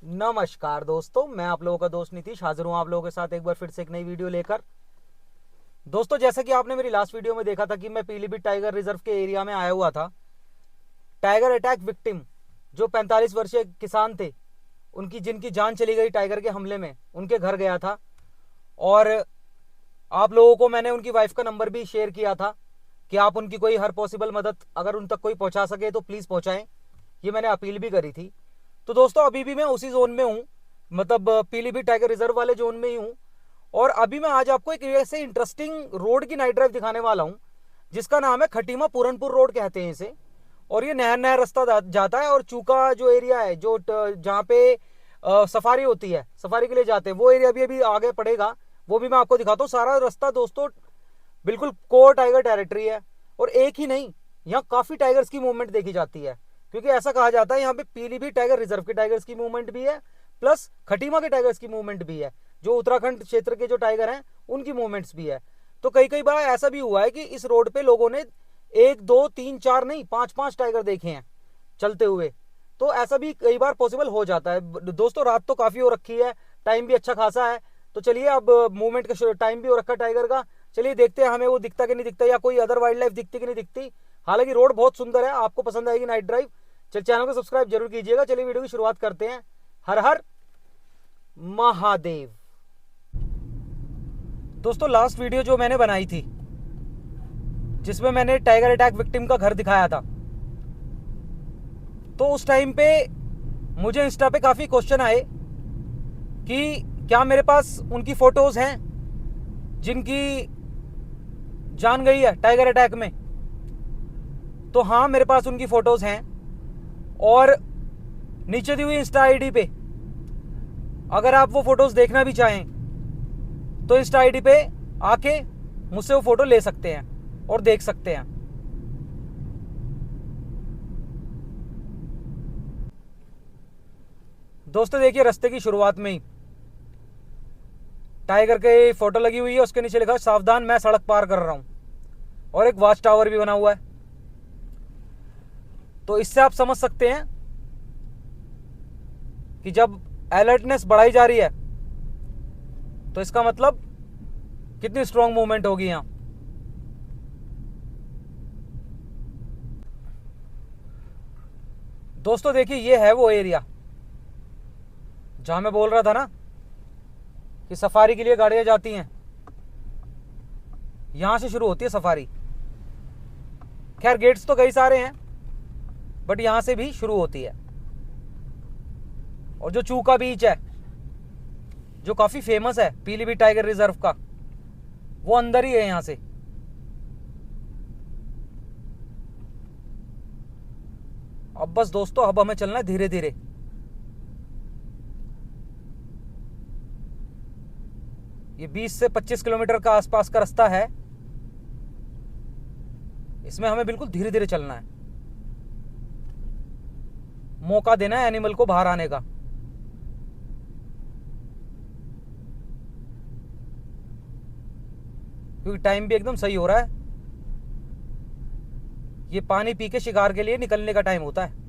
नमस्कार दोस्तों, मैं आप लोगों का दोस्त नीतीश हाजिर हूँ आप लोगों के साथ एक बार फिर से एक नई वीडियो लेकर। दोस्तों, जैसा कि आपने मेरी लास्ट वीडियो में देखा था कि मैं पीलीभीत टाइगर रिजर्व के एरिया में आया हुआ था। टाइगर अटैक विक्टिम जो 45 वर्षीय किसान थे, उनकी जिनकी जान चली गई टाइगर के हमले में, उनके घर गया था। और आप लोगों को मैंने उनकी वाइफ का नंबर भी शेयर किया था कि आप उनकी कोई हर पॉसिबल मदद अगर उन तक कोई पहुंचा सके तो प्लीज़ पहुंचाएं। ये मैंने अपील भी करी थी। तो दोस्तों, अभी भी मैं उसी जोन में हूँ, मतलब पीलीभीत टाइगर रिजर्व वाले जोन में ही हूँ। और अभी मैं आज आपको एक ऐसे इंटरेस्टिंग रोड की नाइट ड्राइव दिखाने वाला हूँ जिसका नाम है खटीमा पूरनपुर रोड कहते हैं इसे। और ये नया नया रास्ता जाता है और चूका जो एरिया है, जो जहाँ पे सफारी होती है, सफारी के लिए जाते हैं, वो एरिया भी अभी आगे पड़ेगा। वो भी मैं आपको दिखाता हूँ। सारा रास्ता दोस्तों बिल्कुल कोर टाइगर टेरिटरी है। और एक ही नहीं, यहाँ काफ़ी टाइगर्स की मूवमेंट देखी जाती है, क्योंकि ऐसा कहा जाता है यहाँ पे पीलीभीत टाइगर रिजर्व के टाइगर्स की मूवमेंट भी है, प्लस खटीमा के टाइगर्स की मूवमेंट भी है, जो उत्तराखंड क्षेत्र के जो टाइगर हैं उनकी मूवमेंट्स भी है। तो कई कई बार ऐसा भी हुआ है कि इस रोड पे लोगों ने एक दो तीन चार नहीं, पांच पांच टाइगर देखे हैं चलते हुए। तो ऐसा भी कई बार पॉसिबल हो जाता है। दोस्तों, रात तो काफ़ी हो रखी है, टाइम भी अच्छा खासा है। तो चलिए, अब मूवमेंट का टाइम भी हो रखा है टाइगर का। चलिए देखते हैं हमें वो दिखता कि नहीं दिखता, या कोई अदर वाइल्ड लाइफ दिखती कि नहीं दिखती। हालांकि रोड बहुत सुंदर है, आपको पसंद आएगी नाइट ड्राइव। चैनल को सब्सक्राइब जरूर कीजिएगा। चलिए वीडियो की शुरुआत करते हैं। हर हर महादेव। दोस्तों, लास्ट वीडियो जो मैंने बनाई थी जिसमें मैंने टाइगर अटैक विक्टिम का घर दिखाया था, तो उस टाइम पे मुझे इंस्टा पे काफ़ी क्वेश्चन आए कि क्या मेरे पास उनकी फ़ोटोज़ हैं जिनकी जान गई है टाइगर अटैक में। तो हाँ, मेरे पास उनकी फ़ोटोज़ हैं। और नीचे दी हुई इंस्टा आईडी पे अगर आप वो फ़ोटोज़ देखना भी चाहें तो इंस्टा आईडी पे आके मुझसे वो फ़ोटो ले सकते हैं और देख सकते हैं। दोस्तों देखिए, रास्ते की शुरुआत में ही टाइगर के फोटो लगी हुई है, उसके नीचे लिखा है सावधान मैं सड़क पार कर रहा हूं। और एक वॉच टावर भी बना हुआ है। तो इससे आप समझ सकते हैं कि जब अलर्टनेस बढ़ाई जा रही है तो इसका मतलब कितनी स्ट्रांग मूवमेंट होगी यहां। दोस्तों देखिए, ये है वो एरिया जहां मैं बोल रहा था ना कि सफारी के लिए गाड़ियां जाती हैं। यहां से शुरू होती है सफारी। खैर, गेट्स तो कई सारे हैं, बट यहां से भी शुरू होती है। और जो चूका बीच है, जो काफी फेमस है पीलीभीत टाइगर रिजर्व का, वो अंदर ही है यहां से। अब बस दोस्तों, अब हमें चलना है धीरे धीरे। ये 20 से 25 किलोमीटर का आसपास का रास्ता है। इसमें हमें बिल्कुल धीरे धीरे चलना है, मौका देना है एनिमल को बाहर आने का। क्योंकि टाइम भी एकदम सही हो रहा है। ये पानी पी के शिकार के लिए निकलने का टाइम होता है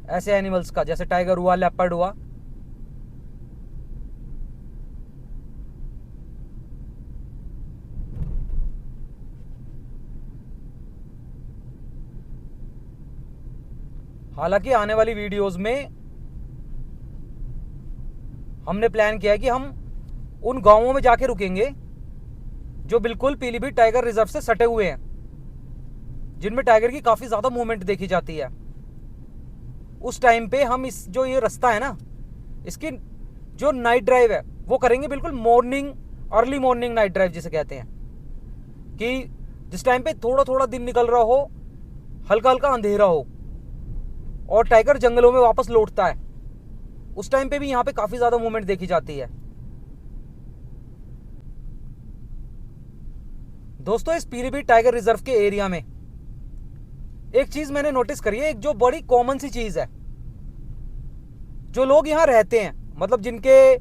ऐसे एनिमल्स का, जैसे टाइगर हुआ, लेपर्ड हुआ। हालांकि आने वाली वीडियोस में हमने प्लान किया है कि हम उन गांवों में जाके रुकेंगे जो बिल्कुल पीलीभीत टाइगर रिजर्व से सटे हुए हैं, जिनमें टाइगर की काफ़ी ज़्यादा मूवमेंट देखी जाती है। उस टाइम पे हम इस जो ये रास्ता है ना, इसकी जो नाइट ड्राइव है वो करेंगे बिल्कुल morning, early morning night drive जिसे कहते हैं। कि जिस टाइम पे थोड़ा थोड़ा दिन निकल रहा हो, हल्का हल्का अंधेरा हो और टाइगर जंगलों में वापस लौटता है, उस टाइम पे भी यहाँ पे काफ़ी ज़्यादा मूवमेंट देखी जाती है। दोस्तों, इस पीलीभीत टाइगर रिजर्व के एरिया में एक चीज मैंने नोटिस करी है, एक जो बड़ी कॉमन सी चीज है। जो लोग यहाँ रहते हैं, मतलब जिनके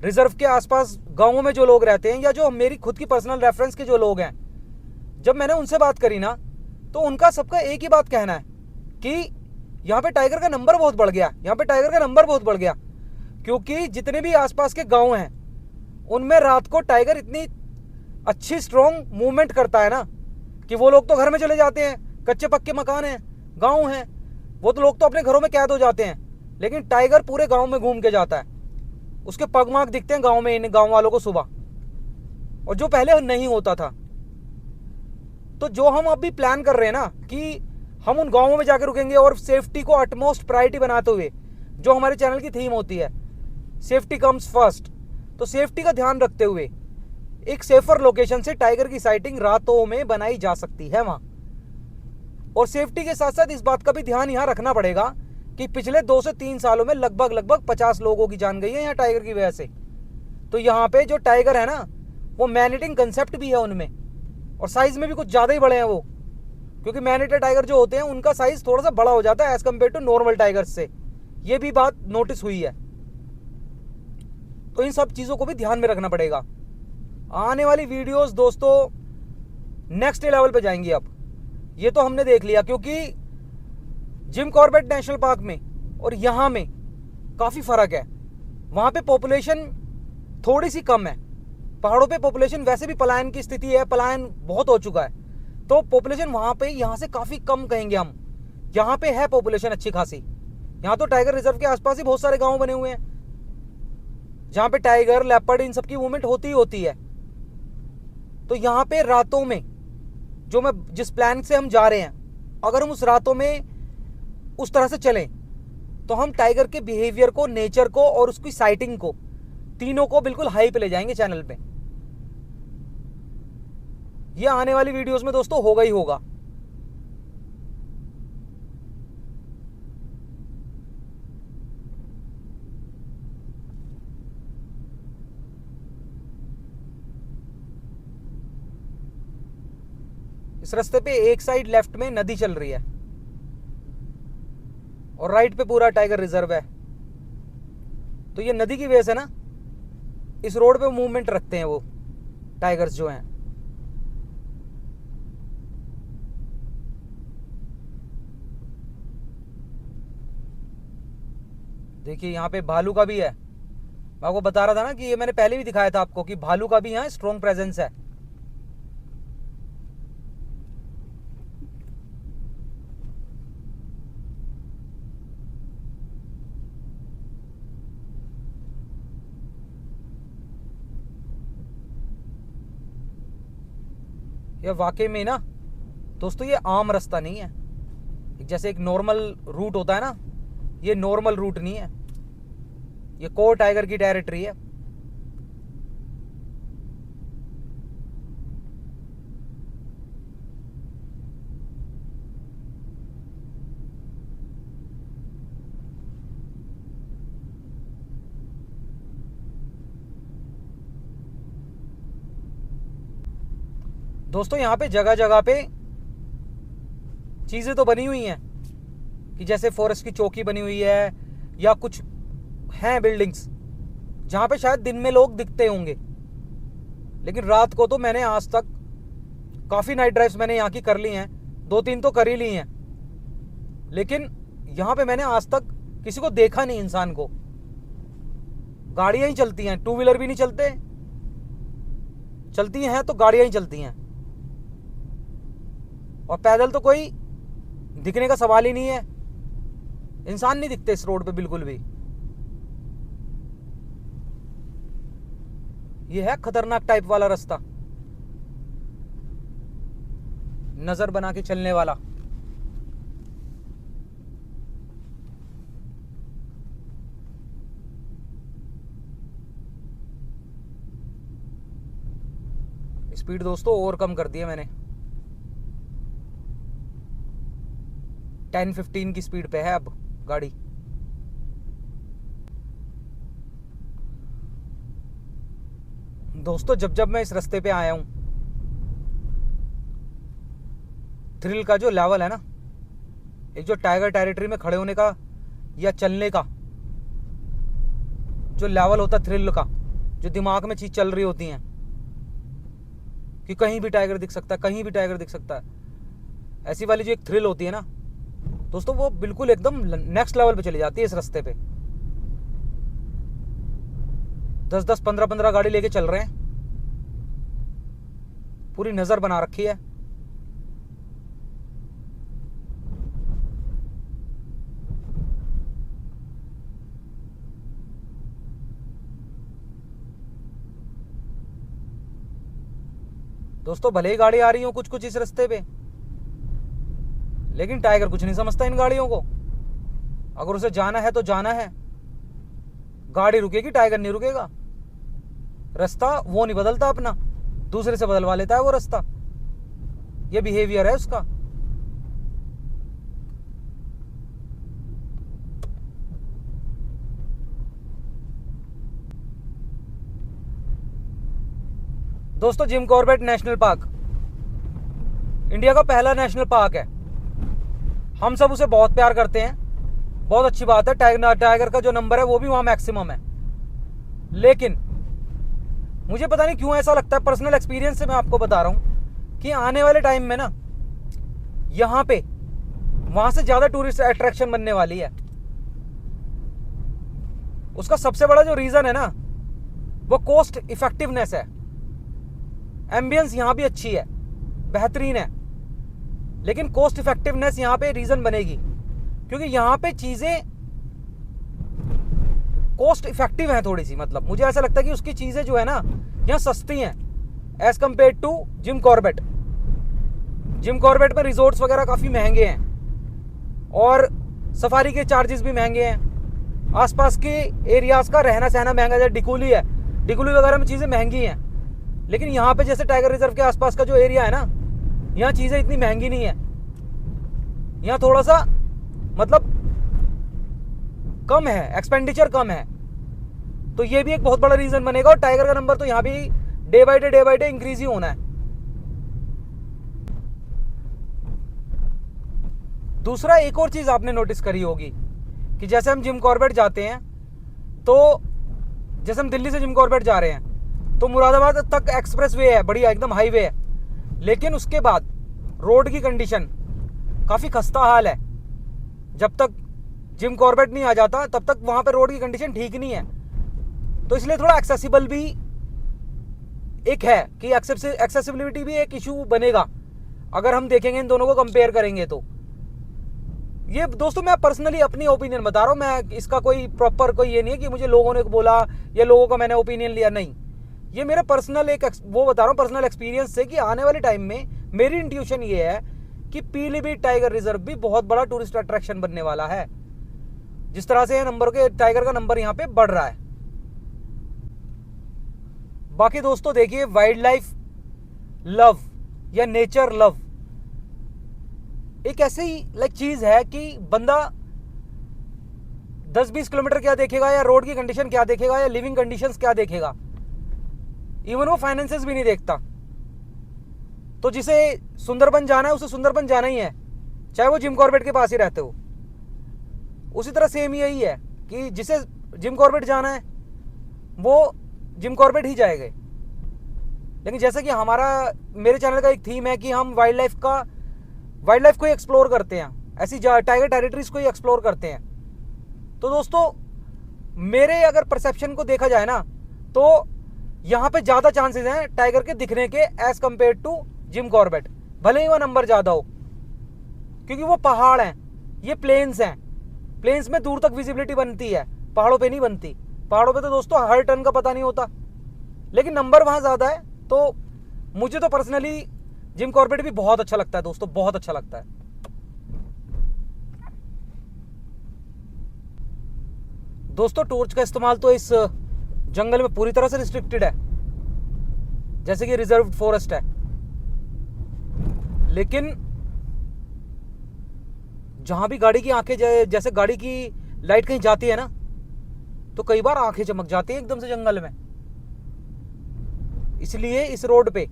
रिजर्व के आसपास गांवों में जो लोग रहते हैं, या जो मेरी खुद की पर्सनल रेफरेंस के जो लोग हैं, जब मैंने उनसे बात करी ना, तो उनका सबका एक ही बात कहना है कि यहाँ पे टाइगर का नंबर बहुत बढ़ गया, यहाँ पे टाइगर का नंबर बहुत बढ़ गया, क्योंकि जितने भी आसपास के गांव हैं उनमें रात को टाइगर इतनी अच्छी स्ट्रॉन्ग मूवमेंट करता है ना कि वो लोग तो घर में चले जाते हैं, कच्चे पक्के मकान हैं, गांव हैं, वो तो लोग तो अपने घरों में कैद हो जाते हैं, लेकिन टाइगर पूरे गांव में घूम के जाता है। उसके पगमार्क दिखते हैं गांव में, इन गांव वालों को सुबह, और जो पहले नहीं होता था। तो जो हम अभी प्लान कर रहे हैं ना कि हम उन गांवों में जाकर रुकेंगे और सेफ्टी को अटमोस्ट प्रायोरिटी बनाते हुए, जो हमारे चैनल की थीम होती है सेफ्टी कम्स फर्स्ट, तो सेफ्टी का ध्यान रखते हुए एक सेफर लोकेशन से टाइगर की साइटिंग रातों में बनाई जा सकती है वहां। और सेफ्टी के साथ साथ इस बात का भी ध्यान यहां रखना पड़ेगा कि पिछले 2 से 3 सालों में लगभग 50 लोगों की जान गई है यहाँ टाइगर की वजह से। तो यहाँ पे जो टाइगर है ना वो मैन ईटिंग कंसेप्ट भी है उनमें, और साइज में भी कुछ ज्यादा ही बड़े हैं वो, क्योंकि मैन ईटर टाइगर जो होते हैं उनका साइज थोड़ा सा बड़ा हो जाता है as compare to normal tigers से, ये भी बात नोटिस हुई है। तो इन सब चीजों को भी ध्यान में रखना पड़ेगा। आने वाली वीडियोस दोस्तों नेक्स्ट लेवल पे जाएंगी। अब ये तो हमने देख लिया, क्योंकि जिम कॉर्बेट नेशनल पार्क में और यहां में काफी फर्क है। वहां पे पॉपुलेशन थोड़ी सी कम है, पहाड़ों पे पॉपुलेशन वैसे भी पलायन की स्थिति है, पलायन बहुत हो चुका है, तो पॉपुलेशन वहां पे यहां से काफी कम कहेंगे हम। यहां पे है पॉपुलेशन अच्छी खासी। यहां तो टाइगर रिजर्व के आसपास ही बहुत सारे गांव बने हुए हैं जहां पे टाइगर, लेपर्ड, इन सबकी मूवमेंट होती ही होती है। तो यहां पे रातों में जो मैं जिस प्लान से हम जा रहे हैं, अगर हम उस रातों में उस तरह से चलें तो हम टाइगर के बिहेवियर को, नेचर को और उसकी साइटिंग को, तीनों को बिल्कुल हाई पे ले जाएंगे चैनल पे। ये आने वाली वीडियोस में दोस्तों होगा ही होगा। इस रास्ते पे एक साइड लेफ्ट में नदी चल रही है और राइट पे पूरा टाइगर रिजर्व है। तो ये नदी की वजह से ना इस रोड पे मूवमेंट रखते हैं वो टाइगर्स जो हैं। देखिए यहाँ पे भालू का भी है। मैं आपको बता रहा था ना कि ये मैंने पहले भी दिखाया था आपको कि भालू का भी यहाँ स्ट्रॉन्ग प्रेजेंस है। ये वाकई में ना दोस्तों ये आम रास्ता नहीं है। जैसे एक नॉर्मल रूट होता है ना, ये नॉर्मल रूट नहीं है, ये कोर टाइगर की टेरिटरी है। दोस्तों यहाँ पे जगह जगह पे चीजें तो बनी हुई हैं कि जैसे फॉरेस्ट की चौकी बनी हुई है या कुछ हैं बिल्डिंग्स जहां पे शायद दिन में लोग दिखते होंगे, लेकिन रात को तो मैंने आज तक काफी नाइट ड्राइव्स मैंने यहाँ की कर ली हैं, 2-3 तो कर ही ली हैं, लेकिन यहाँ पे मैंने आज तक किसी को देखा नहीं, इंसान को। गाड़ियां ही चलती हैं, 2 व्हीलर भी नहीं चलते, चलती हैं तो गाड़ियां ही चलती हैं, और पैदल तो कोई दिखने का सवाल ही नहीं है। इंसान नहीं दिखते इस रोड पे बिल्कुल भी। ये है खतरनाक टाइप वाला रास्ता, नजर बना के चलने वाला। स्पीड दोस्तों और कम कर दी है मैंने, 10-15 की स्पीड पे है अब गाड़ी। दोस्तों जब जब मैं इस रास्ते पे आया हूं, थ्रिल का जो लेवल है ना, एक जो टाइगर टेरिटरी में खड़े होने का या चलने का जो लेवल होता है थ्रिल का, जो दिमाग में चीज चल रही होती हैं कि कहीं भी टाइगर दिख सकता है, कहीं भी टाइगर दिख सकता है, ऐसी वाली जो एक थ्रिल होती है ना, दोस्तों वो बिल्कुल एकदम नेक्स्ट लेवल पे चली जाती है इस रास्ते पे। 10-10, 15-15 गाड़ी लेके चल रहे हैं, पूरी नजर बना रखी है। दोस्तों भले ही गाड़ी आ रही हो कुछ कुछ इस रास्ते पे, लेकिन टाइगर कुछ नहीं समझता इन गाड़ियों को। अगर उसे जाना है तो जाना है, गाड़ी रुकेगी, टाइगर नहीं रुकेगा। रास्ता वो नहीं बदलता अपना, दूसरे से बदलवा लेता है वो रास्ता। ये बिहेवियर है उसका। दोस्तों Jim Corbett national park India का पहला नेशनल पार्क है। हम सब उसे बहुत प्यार करते हैं, बहुत अच्छी बात है। टाइगर का जो नंबर है वो भी वहां मैक्सिमम है। लेकिन मुझे पता नहीं क्यों ऐसा लगता है, पर्सनल एक्सपीरियंस से मैं आपको बता रहा हूं कि आने वाले टाइम में ना यहां पे वहां से ज्यादा टूरिस्ट अट्रैक्शन बनने वाली है। उसका सबसे बड़ा जो रीजन है ना वो कॉस्ट इफेक्टिवनेस है। एम्बियंस यहां भी अच्छी है, बेहतरीन है, लेकिन कॉस्ट इफेक्टिवनेस यहां पे रीजन बनेगी, क्योंकि यहां पे चीजें कॉस्ट इफेक्टिव हैं थोड़ी सी। मतलब मुझे ऐसा लगता है कि उसकी चीजें जो है ना यहाँ सस्ती हैं as compare to Jim Corbett. Jim Corbett में रिजॉर्ट्स वगैरह काफी महंगे हैं और सफारी के चार्जेस भी महंगे हैं। आसपास के एरियाज का रहना सहना महंगा, जैसे डिकोली है, डिकोली वगैरह में चीजें महंगी हैं। लेकिन यहाँ पे जैसे टाइगर रिजर्व के आसपास का जो एरिया है ना, यहाँ चीजें इतनी महंगी नहीं है। यहाँ थोड़ा सा मतलब कम है, एक्सपेंडिचर कम है, तो ये भी एक बहुत बड़ा रीजन बनेगा। और टाइगर का नंबर तो यहाँ भी डे बाय डे इंक्रीज ही होना है। दूसरा एक और चीज आपने नोटिस करी होगी कि जैसे हम जिम कॉर्बेट जाते हैं, तो जैसे हम दिल्ली से जिम कॉर्बेट जा रहे हैं तो मुरादाबाद तक एक्सप्रेस वे है, बढ़िया एकदम हाईवे है, लेकिन उसके बाद रोड की कंडीशन काफी खस्ता हाल है। जब तक जिम कॉर्बेट नहीं आ जाता तब तक वहां पे रोड की कंडीशन ठीक नहीं है। तो इसलिए थोड़ा एक्सेसिबल भी एक है कि एक्सेसिबिलिटी भी एक इशू बनेगा अगर हम देखेंगे इन दोनों को कंपेयर करेंगे तो। ये दोस्तों मैं पर्सनली अपनी ओपिनियन बता रहा हूं, मैं इसका कोई प्रॉपर कोई ये नहीं है कि मुझे लोगों ने बोला या लोगों का मैंने ओपिनियन लिया, नहीं। ये मेरा पर्सनल एक वो बता रहा हूं पर्सनल एक्सपीरियंस से कि आने वाले टाइम में मेरी इंट्यूशन ये है कि पीलीभीत टाइगर रिजर्व भी बहुत बड़ा टूरिस्ट अट्रैक्शन बनने वाला है। जिस तरह से नंबर के टाइगर का नंबर यहां पे बढ़ रहा है। बाकी दोस्तों देखिए, वाइल्ड लाइफ लव या नेचर लव एक ऐसी लाइक चीज है कि बंदा 10-20 किलोमीटर क्या देखेगा, या रोड की कंडीशन क्या देखेगा, या लिविंग कंडीशंस क्या देखेगा, इवन वो फाइनेंसेस भी नहीं देखता। तो जिसे सुंदरबन जाना है उसे सुंदरबन जाना ही है, चाहे वो जिम कॉर्बेट के पास ही रहते हो। उसी तरह सेम यही है कि जिसे जिम कॉर्बेट जाना है वो जिम कॉर्बेट ही जाएगा। लेकिन जैसे कि मेरे चैनल का एक थीम है कि हम वाइल्ड लाइफ को ही एक्सप्लोर करते हैं, ऐसी टाइगर टेरिटरीज को ही एक्सप्लोर करते हैं। तो दोस्तों मेरे अगर परसेप्शन को देखा जाए ना तो यहां पे ज्यादा चांसेस हैं टाइगर के दिखने के as compare to Jim Corbett, भले ही वो नंबर ज्यादा हो, क्योंकि वो पहाड़ हैं, ये प्लेन्स हैं। प्लेन्स में दूर तक विजिबिलिटी बनती है, पहाड़ों पे नहीं बनती। पहाड़ों पे तो दोस्तों हर टर्न का पता नहीं होता, लेकिन नंबर वहां ज्यादा है। तो मुझे तो पर्सनली जिम कॉर्बेट भी बहुत अच्छा लगता है दोस्तों, बहुत अच्छा लगता है। दोस्तों टॉर्च का इस्तेमाल तो इस जंगल में पूरी तरह से रिस्ट्रिक्टेड है, जैसे कि रिजर्व फॉरेस्ट है। लेकिन जहां भी गाड़ी की आंखें, जैसे गाड़ी की लाइट कहीं जाती है ना तो कई बार आंखें चमक जाती है एकदम से जंगल में। इसलिए इस रोड पे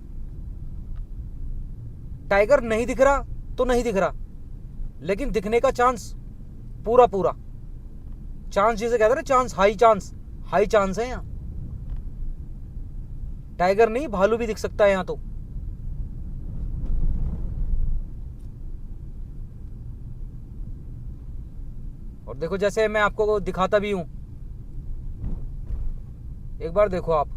टाइगर नहीं दिख रहा तो नहीं दिख रहा, लेकिन दिखने का चांस पूरा चांस, जिसे कहते हैं ना चांस, हाई चांस है। यहां टाइगर नहीं भालू भी दिख सकता है यहां तो। और देखो जैसे मैं आपको दिखाता भी हूं, एक बार देखो आप,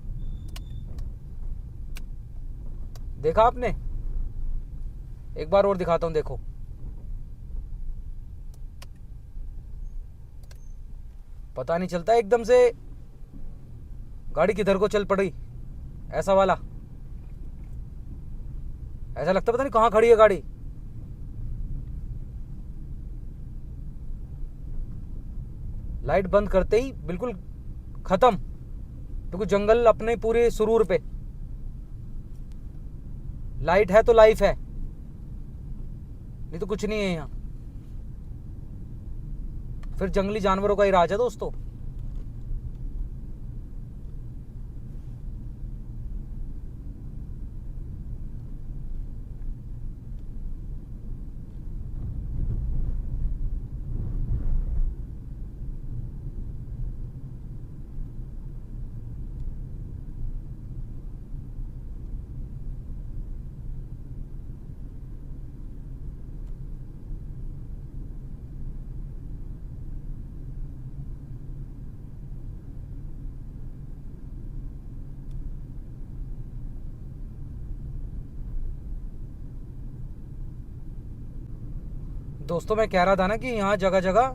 देखा आपने? एक बार और दिखाता हूं, देखो। पता नहीं चलता एकदम से गाड़ी किधर को चल पड़ी, ऐसा वाला, ऐसा लगता पता नहीं कहां खड़ी है गाड़ी। लाइट बंद करते ही बिल्कुल खत्म, बिल्कुल जंगल अपने पूरे सुरूर पे। लाइट है तो लाइफ है, नहीं तो कुछ नहीं है यहां। फिर जंगली जानवरों का ही राज है दोस्तों। दोस्तों मैं कह रहा था ना कि यहाँ जगह जगह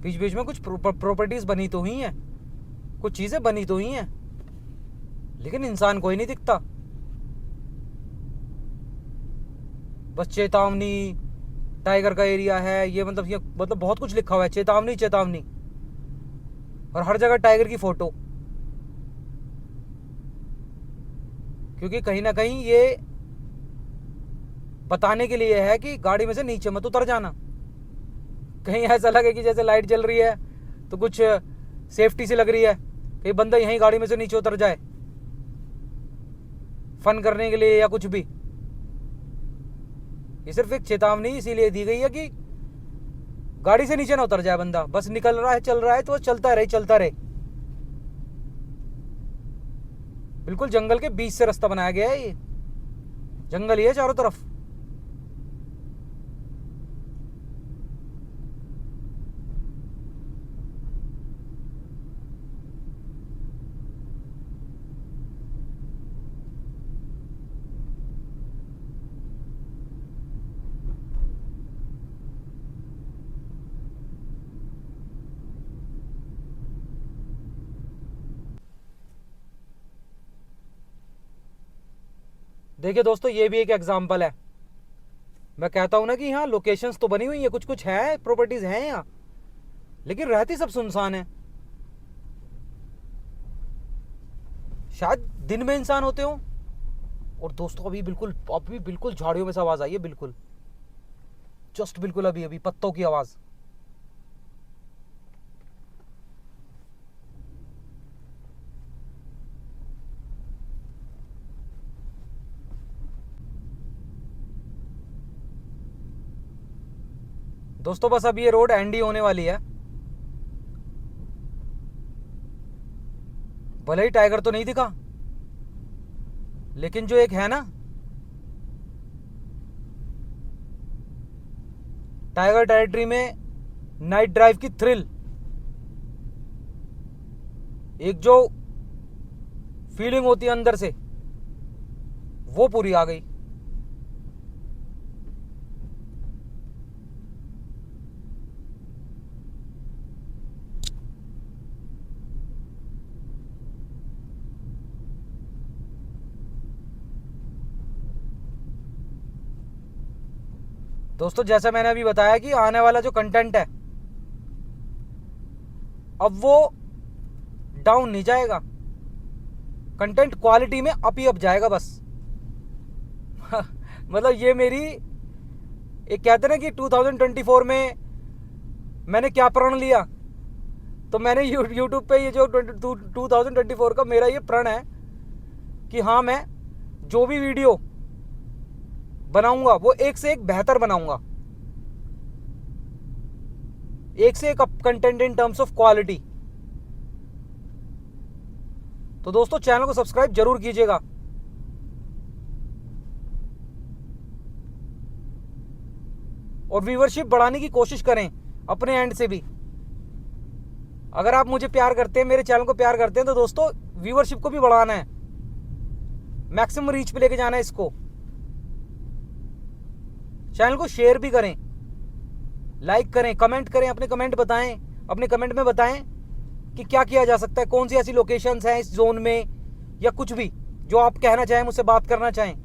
बीच बीच में कुछ प्रॉपर्टीज बनी तो हुई हैं, कुछ चीजें बनी तो हुई हैं, लेकिन इंसान कोई नहीं दिखता। बस चेतावनी, टाइगर का एरिया है ये, मतलब बहुत कुछ लिखा हुआ है, चेतावनी चेतावनी, और हर जगह टाइगर की फोटो। क्योंकि कहीं ना कहीं ये बताने के लिए है कि गाड़ी में से नीचे मत उतर जाना। कहीं ऐसा लगे कि जैसे लाइट जल रही है तो कुछ सेफ्टी सी लग रही है, कहीं बंदा यहीं गाड़ी में से नीचे उतर जाए फन करने के लिए या कुछ भी। ये सिर्फ एक चेतावनी इसीलिए दी गई है कि गाड़ी से नीचे ना उतर जाए बंदा, बस निकल रहा है चल रहा है तो चलता रहे चलता रहे। बिल्कुल जंगल के बीच से रास्ता बनाया गया है, ये जंगल ही है चारों तरफ। देखिए दोस्तों ये भी एक एग्जाम्पल है। मैं कहता हूं ना कि यहाँ लोकेशंस तो बनी हुई है, कुछ कुछ है, प्रॉपर्टीज हैं यहाँ, लेकिन रहती सब सुनसान है। शायद दिन में इंसान होते हो। और दोस्तों अभी बिल्कुल झाड़ियों में से आवाज आई है, बिल्कुल जस्ट बिल्कुल अभी अभी पत्तों की आवाज। दोस्तों बस अब ये रोड एंडी होने वाली है। भले ही टाइगर तो नहीं दिखा, लेकिन जो एक है ना टाइगर टेरिटरी में नाइट ड्राइव की थ्रिल, एक जो फीलिंग होती है अंदर से, वो पूरी आ गई। दोस्तों जैसा मैंने अभी बताया कि आने वाला जो कंटेंट है अब वो डाउन नहीं जाएगा, कंटेंट क्वालिटी में अप ही अप जाएगा बस। मतलब ये मेरी एक कहते ना कि 2024 में मैंने क्या प्रण लिया, तो मैंने यूट्यूब पे ये जो 2024 का मेरा ये प्रण है कि हाँ मैं जो भी वीडियो बनाऊंगा वो एक से एक बेहतर बनाऊंगा, एक से एक content in terms of quality. तो दोस्तों चैनल को सब्सक्राइब जरूर कीजिएगा। और व्यूअरशिप बढ़ाने की कोशिश करें अपने एंड से भी, अगर आप मुझे प्यार करते हैं, मेरे चैनल को प्यार करते हैं, तो दोस्तों व्यूअरशिप को भी बढ़ाना है, मैक्सिमम रीच पे लेके जाना है इसको। चैनल को शेयर भी करें, लाइक करें, कमेंट करें, अपने कमेंट बताएं, अपने कमेंट में बताएं कि क्या किया जा सकता है, कौन सी ऐसी लोकेशंस हैं इस जोन में, या कुछ भी जो आप कहना चाहें, मुझसे बात करना चाहें।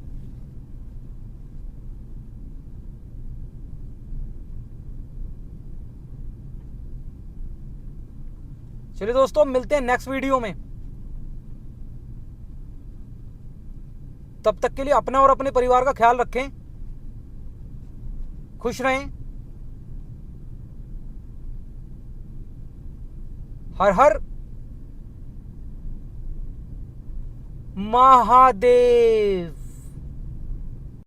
चलिए दोस्तों, मिलते हैं नेक्स्ट वीडियो में। तब तक के लिए अपना और अपने परिवार का ख्याल रखें, खुश रहें। हर हर महादेव।